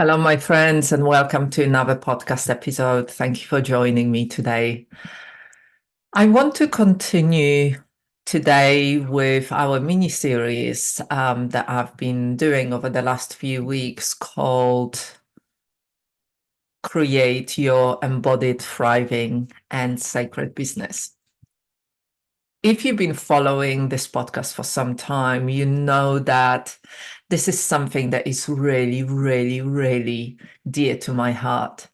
Hello, my friends, and welcome to another podcast episode. Thank you for joining me today. I want to continue today with our mini series that I've been doing over the last few weeks called Create Your Embodied, Thriving, and Sacred Business. If you've been following this podcast for some time, you know that this is something that is really, really, really dear to my heart.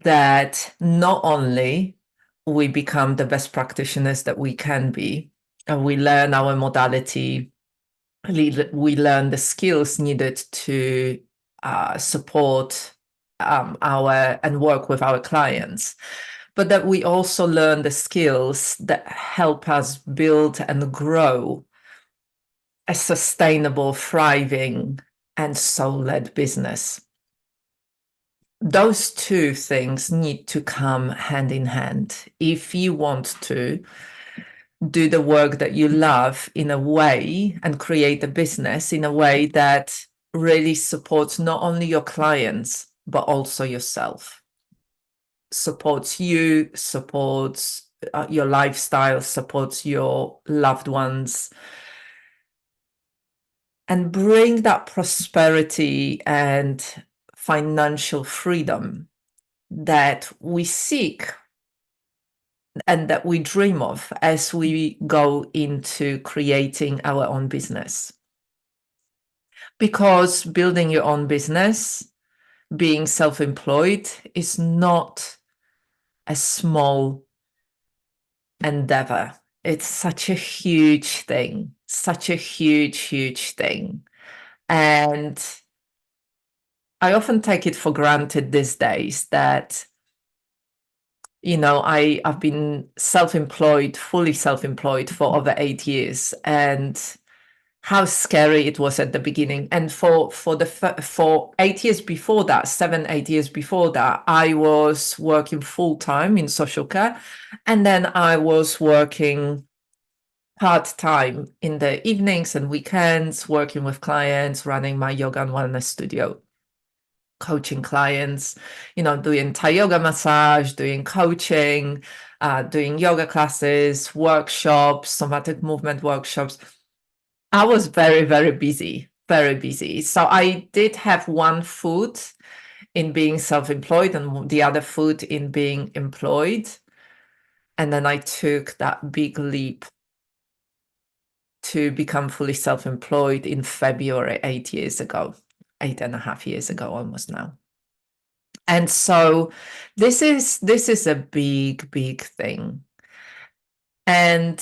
That not only we become the best practitioners that we can be, and we learn our modality, we learn the skills needed to support our and work with our clients, but that we also learn the skills that help us build and grow a sustainable, thriving, and soul-led business. Those two things need to come hand in hand if you want to do the work that you love in a way and create a business in a way that really supports not only your clients, but also yourself. Supports you, supports your lifestyle, supports your loved ones, and bring that prosperity and financial freedom that we seek and that we dream of as we go into creating our own business. Because building your own business, being self-employed, is not a small endeavor. It's such a huge thing, such a huge, huge thing. And I often take it for granted these days that I've been self-employed, fully self-employed for over 8 years, and how scary it was at the beginning. And for 8 years before that, 7, 8 years before that, I was working full-time in social care, and then I was working part-time in the evenings and weekends, working with clients, running my yoga and wellness studio, coaching clients, doing Thai yoga massage, doing coaching, doing yoga classes, workshops, somatic movement workshops. I was very, very busy, very busy. So I did have one foot in being self-employed and the other foot in being employed. And then I took that big leap to become fully self-employed in February 8 years ago, 8.5 years ago almost now. And so this is a big, big thing. And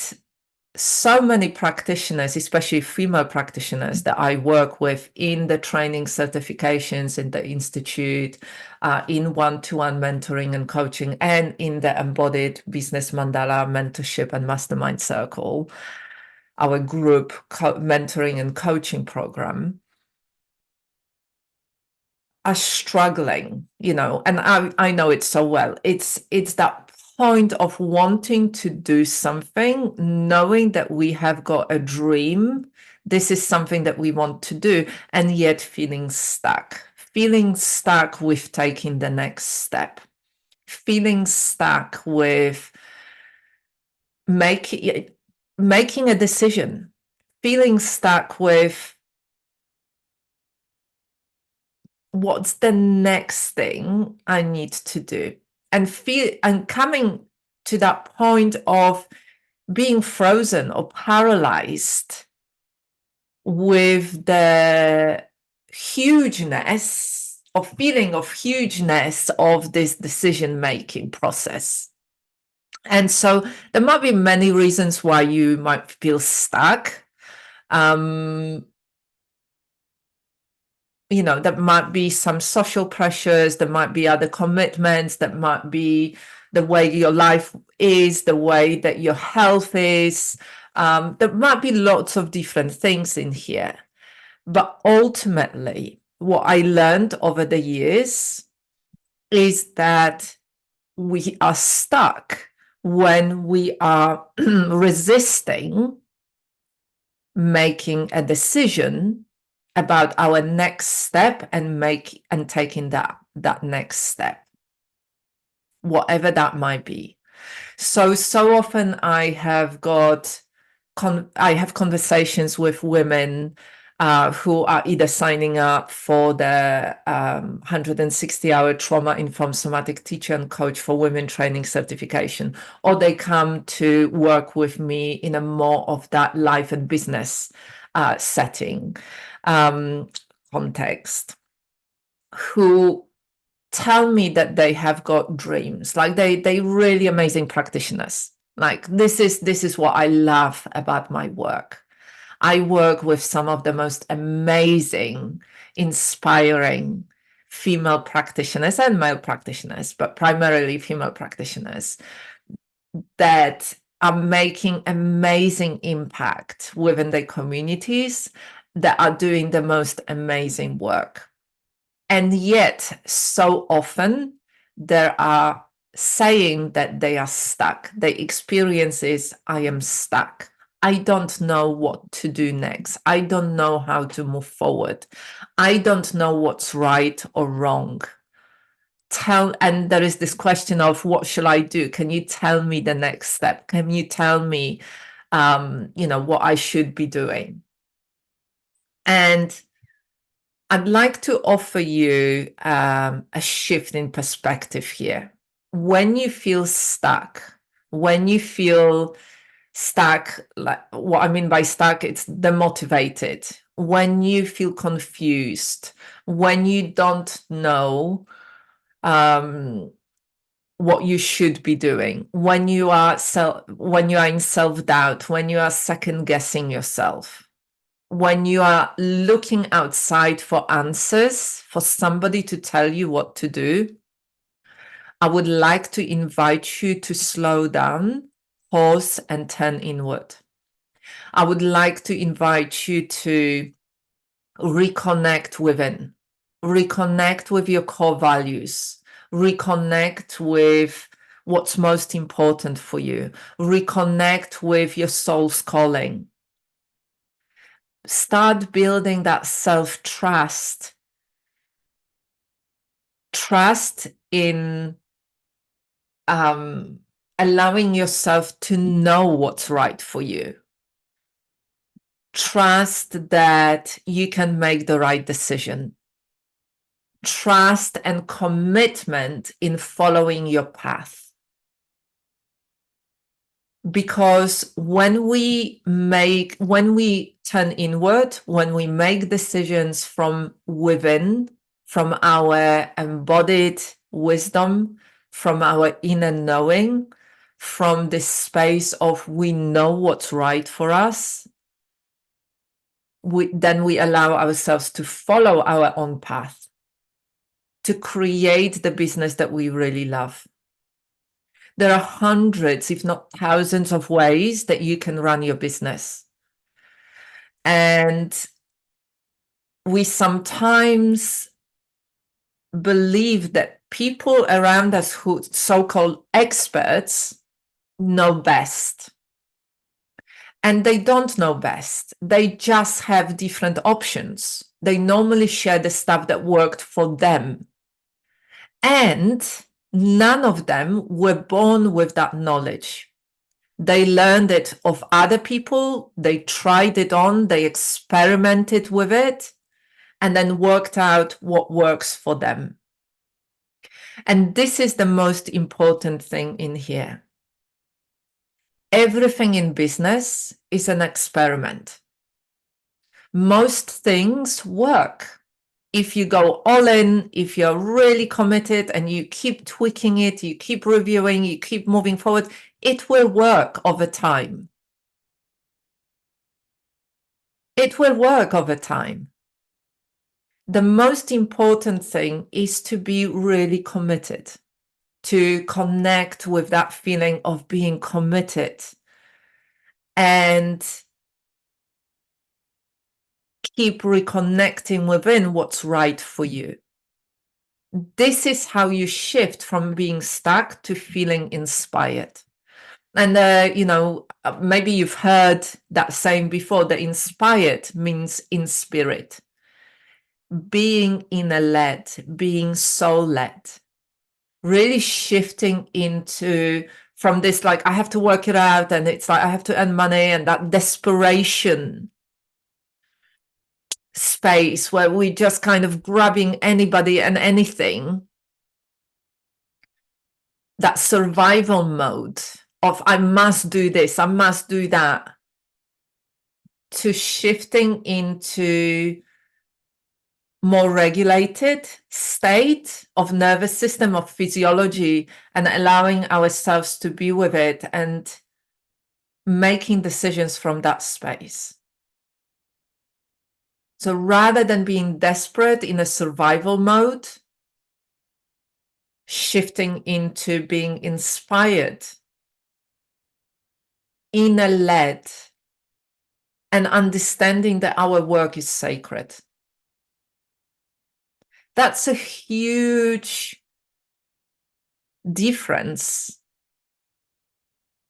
so many practitioners, especially female practitioners that I work with in the training certifications in the Institute, in one-to-one mentoring and coaching, and in the Embodied Business Mandala mentorship and mastermind circle, our group mentoring and coaching program, are struggling, and I know it so well. It's that point of wanting to do something, knowing that we have got a dream. This is something that we want to do, and yet feeling stuck with taking the next step, feeling stuck with making a decision, feeling stuck with what's the next thing I need to do, and coming to that point of being frozen or paralyzed with the hugeness of feeling of hugeness of this decision-making process. And so there might be many reasons why you might feel stuck. There might be some social pressures, there might be other commitments, that might be the way your life is, the way that your health is. There might be lots of different things in here. But ultimately, what I learned over the years is that we are stuck when we are resisting making a decision about our next step and taking that next step, whatever that might be. So often I have conversations with women who are either signing up for the 160-hour trauma-informed somatic teacher and coach for women training certification, or they come to work with me in a more of that life and business setting context, who tell me that they have got dreams, like they really amazing practitioners. Like this is what I love about my work. I work with some of the most amazing, inspiring female practitioners and male practitioners, but primarily female practitioners that are making amazing impact within their communities, that are doing the most amazing work. And yet, so often, there are saying that they are stuck. The experience is, I am stuck. I don't know what to do next. I don't know how to move forward. I don't know what's right or wrong. And there is this question of, what shall I do? Can you tell me the next step? Can you tell me, what I should be doing? And I'd like to offer you a shift in perspective here. When you feel stuck, like what I mean by stuck, it's demotivated. When you feel confused, when you don't know what you should be doing, when you are in self-doubt, when you are second guessing yourself, when you are looking outside for answers, for somebody to tell you what to do, I would like to invite you to slow down, pause, and turn inward. I would like to invite you to reconnect within, reconnect with your core values, reconnect with what's most important for you, reconnect with your soul's calling. Start building that self-trust. Trust in allowing yourself to know what's right for you. Trust that you can make the right decision. Trust and commitment in following your path. Because when we turn inward, when we make decisions from within, from our embodied wisdom, from our inner knowing, from this space of we know what's right for us, then we allow ourselves to follow our own path, to create the business that we really love. There are hundreds, if not thousands, of ways that you can run your business. And we sometimes believe that people around us who so-called experts know best. And they don't know best. They just have different options. They normally share the stuff that worked for them. And none of them were born with that knowledge. They learned it of other people, they tried it on, they experimented with it, and then worked out what works for them. And this is the most important thing in here. Everything in business is an experiment. Most things work. If you go all in, if you're really committed and you keep tweaking it, you keep reviewing, you keep moving forward, it will work over time. It will work over time. The most important thing is to be really committed, to connect with that feeling of being committed and keep reconnecting within what's right for you. This is how you shift from being stuck to feeling inspired. And, maybe you've heard that saying before, that inspired means in spirit. being inner-led, being soul-led, really shifting into from this, like, I have to work it out, and it's like I have to earn money, and that desperation space where we just kind of grabbing anybody and anything, that survival mode of I must do this, I must do that, to shifting into more regulated state of nervous system, of physiology, and allowing ourselves to be with it and making decisions from that space. So rather than being desperate in a survival mode, shifting into being inspired, inner-led, and understanding that our work is sacred. That's a huge difference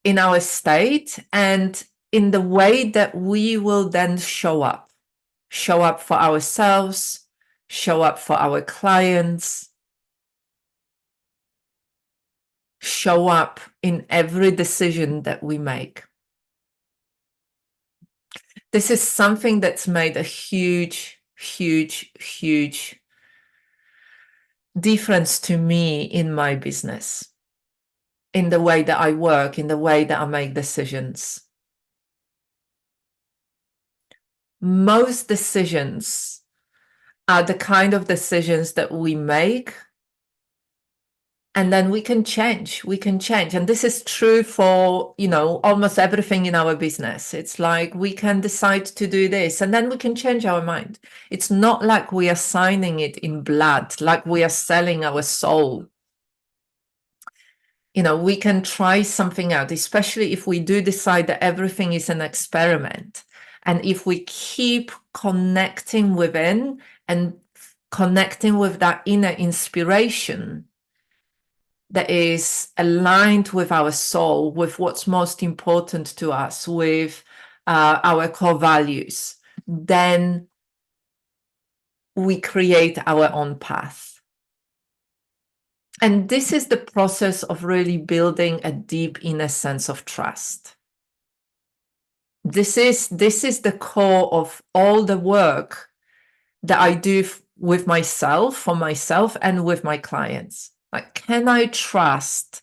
in our state and in the way that we will then show up for ourselves, show up for our clients, show up in every decision that we make. This is something that's made a huge, huge, huge difference to me in my business, in the way that I work, in the way that I make decisions. Most decisions are the kind of decisions that we make, and then we can change. And this is true for, almost everything in our business. It's like we can decide to do this, and then we can change our mind. It's not like we are signing it in blood, like we are selling our soul. We can try something out, especially if we do decide that everything is an experiment. And if we keep connecting within and connecting with that inner inspiration that is aligned with our soul, with what's most important to us, with our core values, then we create our own path. And this is the process of really building a deep inner sense of trust. This is the core of all the work that I do with myself, for myself, and with my clients. Like, can I trust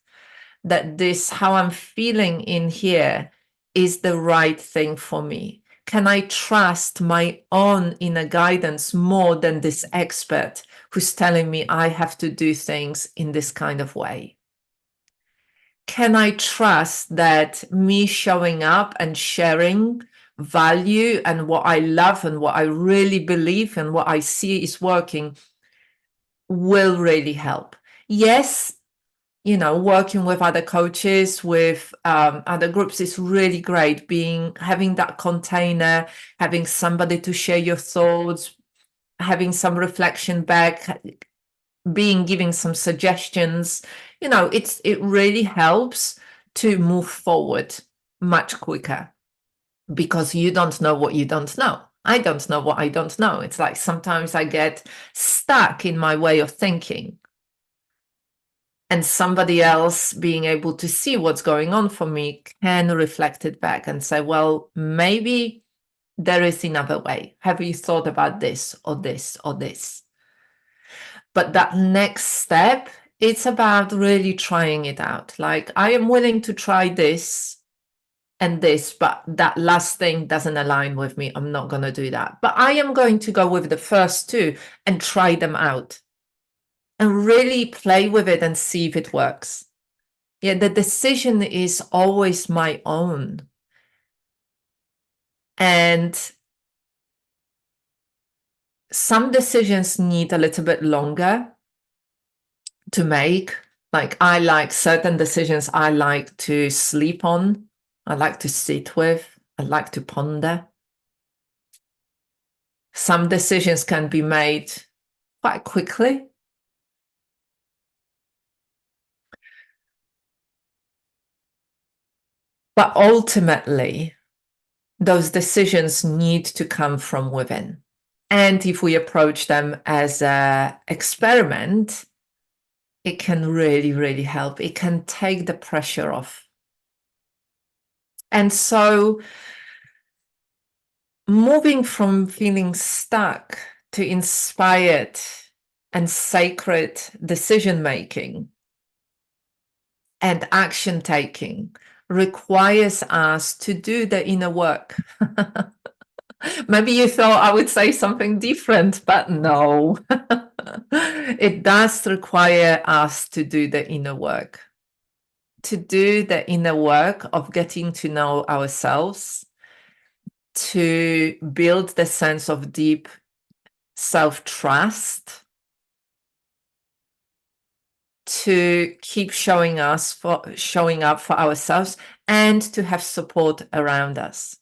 that this, how I'm feeling in here, is the right thing for me? Can I trust my own inner guidance more than this expert who's telling me I have to do things in this kind of way? Can I trust that me showing up and sharing value and what I love and what I really believe and what I see is working will really help? Yes, working with other coaches, with other groups is really great. Having that container, having somebody to share your thoughts, having some reflection back, giving some suggestions, it really helps to move forward much quicker, because you don't know what you don't know. I don't know what I don't know. It's like sometimes I get stuck in my way of thinking, and somebody else being able to see what's going on for me can reflect it back and say, well, maybe there is another way. Have you thought about this or this or this? But that next step, it's about really trying it out. Like, I am willing to try this and this, but that last thing doesn't align with me. I'm not going to do that. But I am going to go with the first two and try them out and really play with it and see if it works. Yeah, the decision is always my own. And some decisions need a little bit longer to make. Like, I like certain decisions I like to sleep on. I like to sit with. I like to ponder. Some decisions can be made quite quickly. But ultimately, those decisions need to come from within. And if we approach them as an experiment, it can really, really help. It can take the pressure off. And so moving from feeling stuck to inspired and sacred decision making and action taking requires us to do the inner work. Maybe you thought I would say something different, but no. It does require us to do the inner work, to do the inner work of getting to know ourselves, to build the sense of deep self-trust, to keep showing up for ourselves, and to have support around us.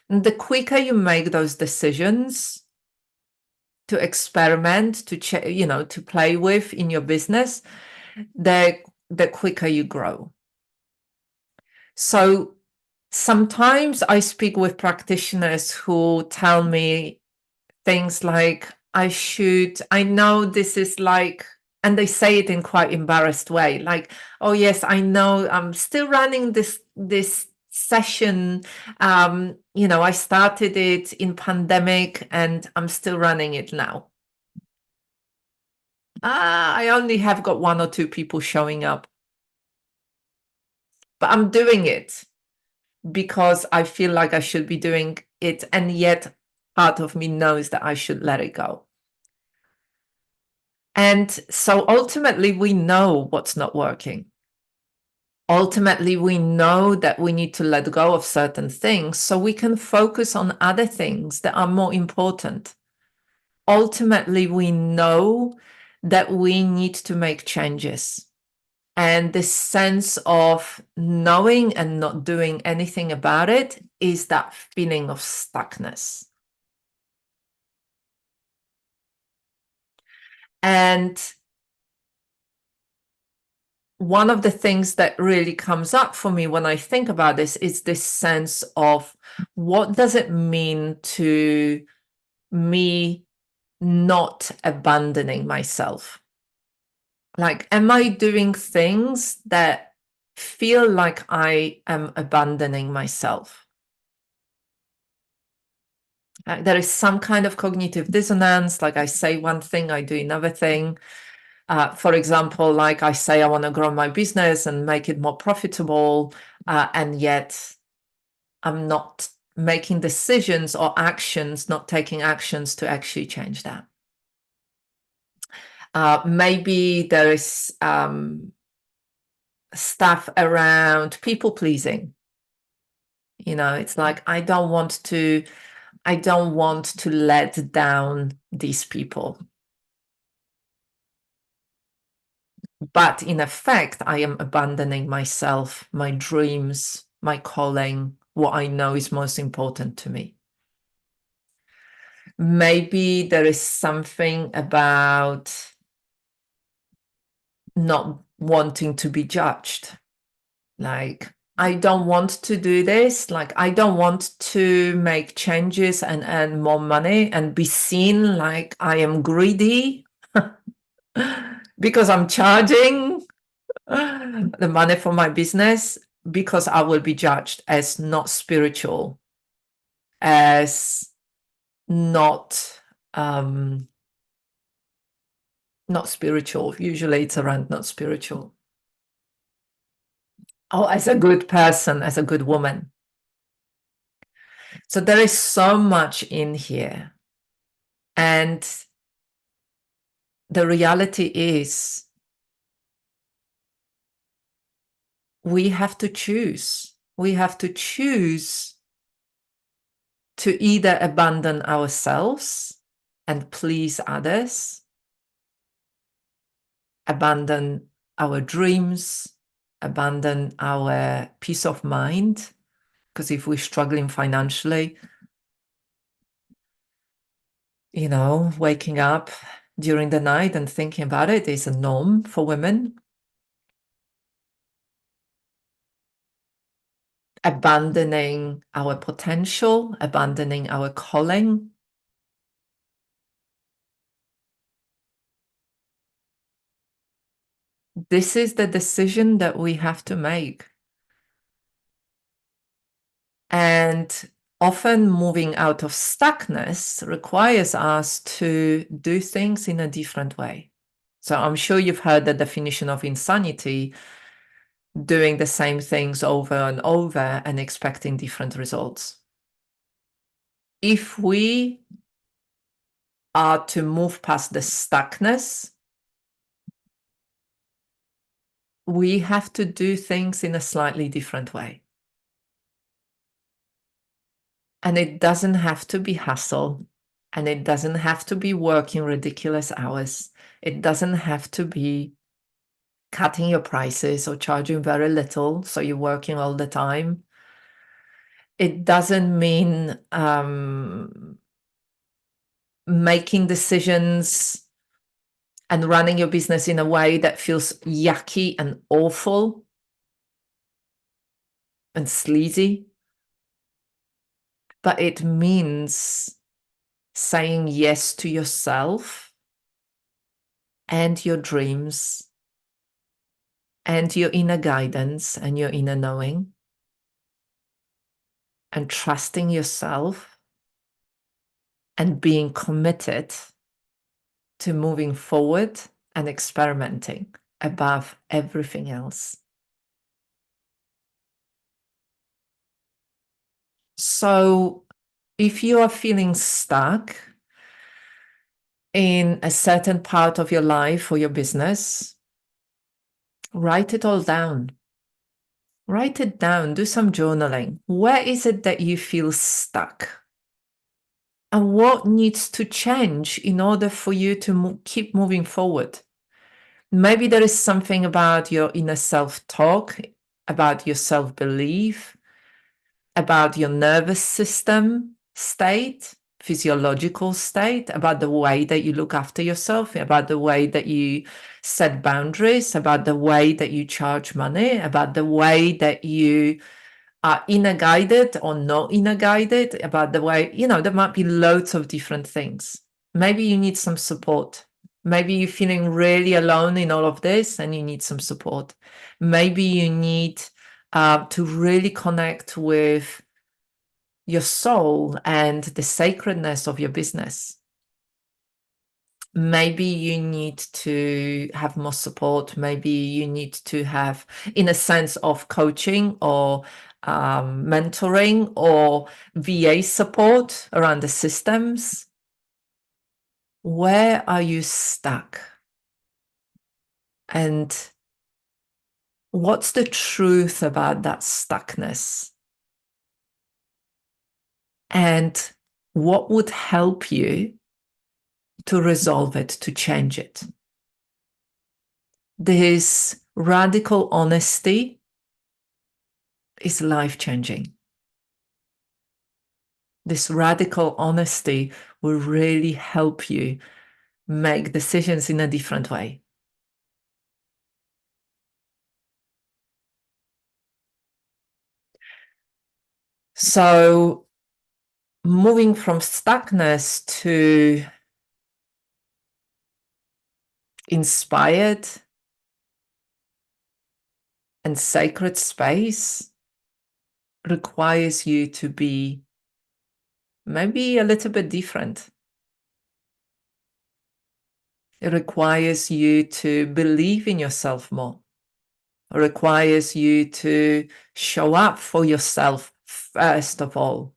And the quicker you make those decisions to experiment, to play with in your business, the quicker you grow. So sometimes I speak with practitioners who tell me things like, I know this is like, and they say it in quite embarrassed way, like, oh yes, I know I'm still running this session. I started it in pandemic and I'm still running it now. I only have got 1 or 2 people showing up, but I'm doing it because I feel like I should be doing it. And yet part of me knows that I should let it go. And so ultimately we know what's not working. Ultimately, we know that we need to let go of certain things so we can focus on other things that are more important. Ultimately, we know that we need to make changes. And this sense of knowing and not doing anything about it is that feeling of stuckness. And one of the things that really comes up for me when I think about this is this sense of, what does it mean to me not abandoning myself? Like, am I doing things that feel like I am abandoning myself? There is some kind of cognitive dissonance, like I say one thing, I do another thing. For example, like I say, I want to grow my business and make it more profitable, and yet I'm not making decisions or actions, not taking actions to actually change that. Maybe there is stuff around people pleasing. It's like, I don't want to let down these people. But in effect, I am abandoning myself, my dreams, my calling, what I know is most important to me. Maybe there is something about not wanting to be judged. Like, I don't want to do this. Like, I don't want to make changes and earn more money and be seen like I am greedy because I'm charging the money for my business, because I will be judged as not spiritual, as not spiritual. Usually it's around not spiritual. Oh, as a good person, as a good woman. So there is so much in here. And the reality is, we have to choose. We have to choose to either abandon ourselves and please others, abandon our dreams, abandon our peace of mind. Because if we're struggling financially, waking up during the night and thinking about it is a norm for women. Abandoning our potential, abandoning our calling, This is the decision that we have to make. And often moving out of stuckness requires us to do things in a different way. So I'm sure you've heard the definition of insanity: doing the same things over and over and expecting different results. If we are to move past the stuckness, we have to do things in a slightly different way. And it doesn't have to be hustle, and it doesn't have to be working ridiculous hours. It doesn't have to be cutting your prices or charging very little, so you're working all the time. It doesn't mean making decisions and running your business in a way that feels yucky and awful and sleazy. But it means saying yes to yourself and your dreams and your inner guidance and your inner knowing, and trusting yourself and being committed to moving forward and experimenting above everything else. So if you are feeling stuck in a certain part of your life or your business, write it all down. Write it down, do some journaling. Where is it that you feel stuck? And what needs to change in order for you to keep moving forward? Maybe there is something about your inner self-talk, about your self-belief, about your nervous system state, physiological state, about the way that you look after yourself, about the way that you set boundaries, about the way that you charge money, about the way that you are inner guided or not inner guided, about the way, there might be loads of different things. Maybe you need some support. Maybe you're feeling really alone in all of this and you need some support. Maybe you need to really connect with your soul and the sacredness of your business. Maybe you need to have more support. Maybe you need to have, in a sense of coaching or mentoring or VA support around the systems. Where are you stuck? And what's the truth about that stuckness? And what would help you to resolve it, to change it? This radical honesty is life-changing. This radical honesty will really help you make decisions in a different way. So moving from stuckness to inspired and sacred space requires you to be maybe a little bit different. It requires you to believe in yourself more. It requires you to show up for yourself first of all,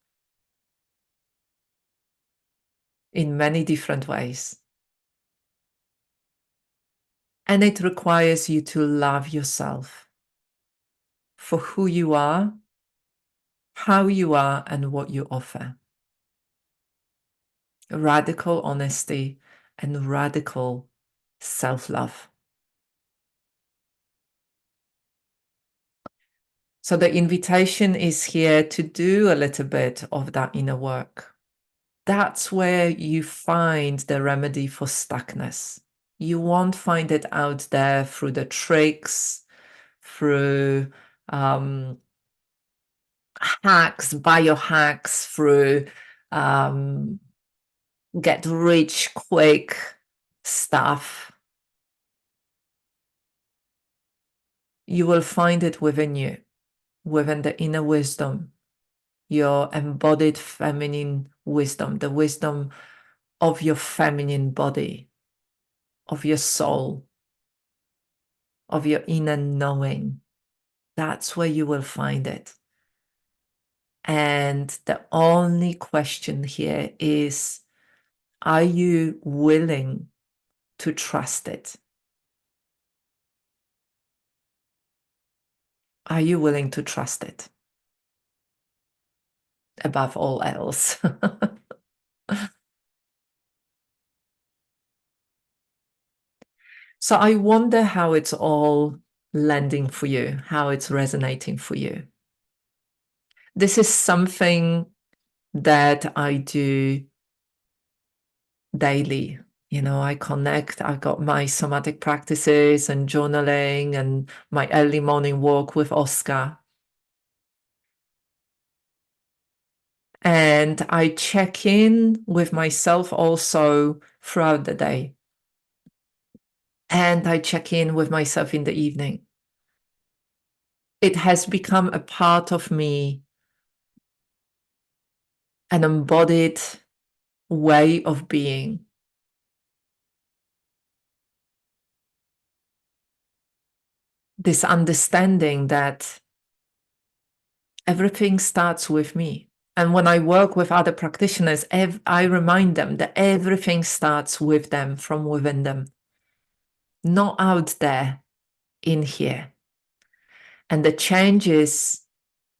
in many different ways. And it requires you to love yourself for who you are, how you are, and what you offer. Radical honesty and radical self-love. So the invitation is here to do a little bit of that inner work. That's where you find the remedy for stuckness. You won't find it out there through the tricks, through hacks, biohacks, through get rich quick stuff. You will find it within you, within the inner wisdom, your embodied feminine wisdom, the wisdom of your feminine body, of your soul, of your inner knowing. That's where you will find it. And the only question here is, are you willing to trust it? Are you willing to trust it above all else? So I wonder how it's all landing for you, how it's resonating for you. This is something that I do daily. You know, I connect, I've got my somatic practices and journaling and my early morning walk with Oscar. And I check in with myself also throughout the day. And I check in with myself in the evening. It has become a part of me, an embodied way of being. This understanding that everything starts with me. And when I work with other practitioners, I remind them that everything starts with them, from within them, not out there, in here. And the changes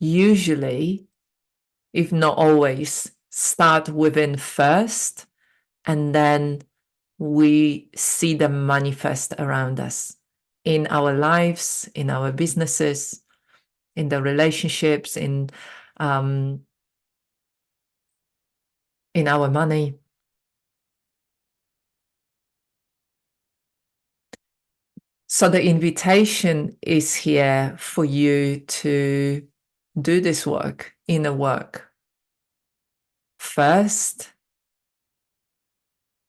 usually, if not always, start within first, and then we see them manifest around us in our lives, in our businesses, in the relationships, in our money. So the invitation is here for you to do this work, inner work, first,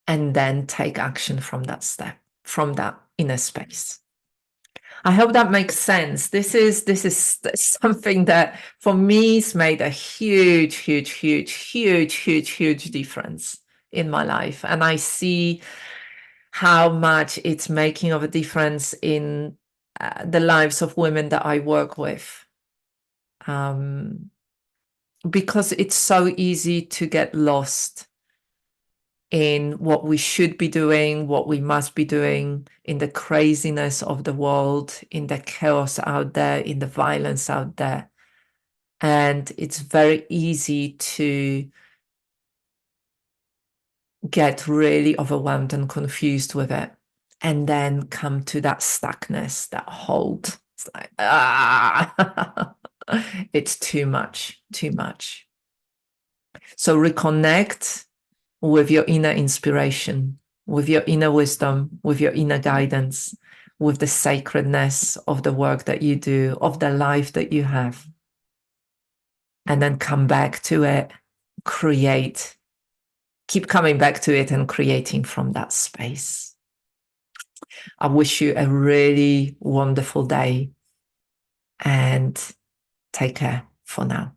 and then take action from that step, from that inner space. I hope that makes sense. This is something that for me has made a huge difference in my life. And I see how much it's making of a difference in the lives of women that I work with. Because it's so easy to get lost in what we should be doing, what we must be doing, in the craziness of the world, in the chaos out there, in the violence out there. And it's very easy to get really overwhelmed and confused with it, and then come to that stuckness, that hold. It's like, it's too much, too much. So reconnect with your inner inspiration, with your inner wisdom, with your inner guidance, with the sacredness of the work that you do, of the life that you have. And then come back to it, create, keep coming back to it and creating from that space. I wish you a really wonderful day, and take care for now.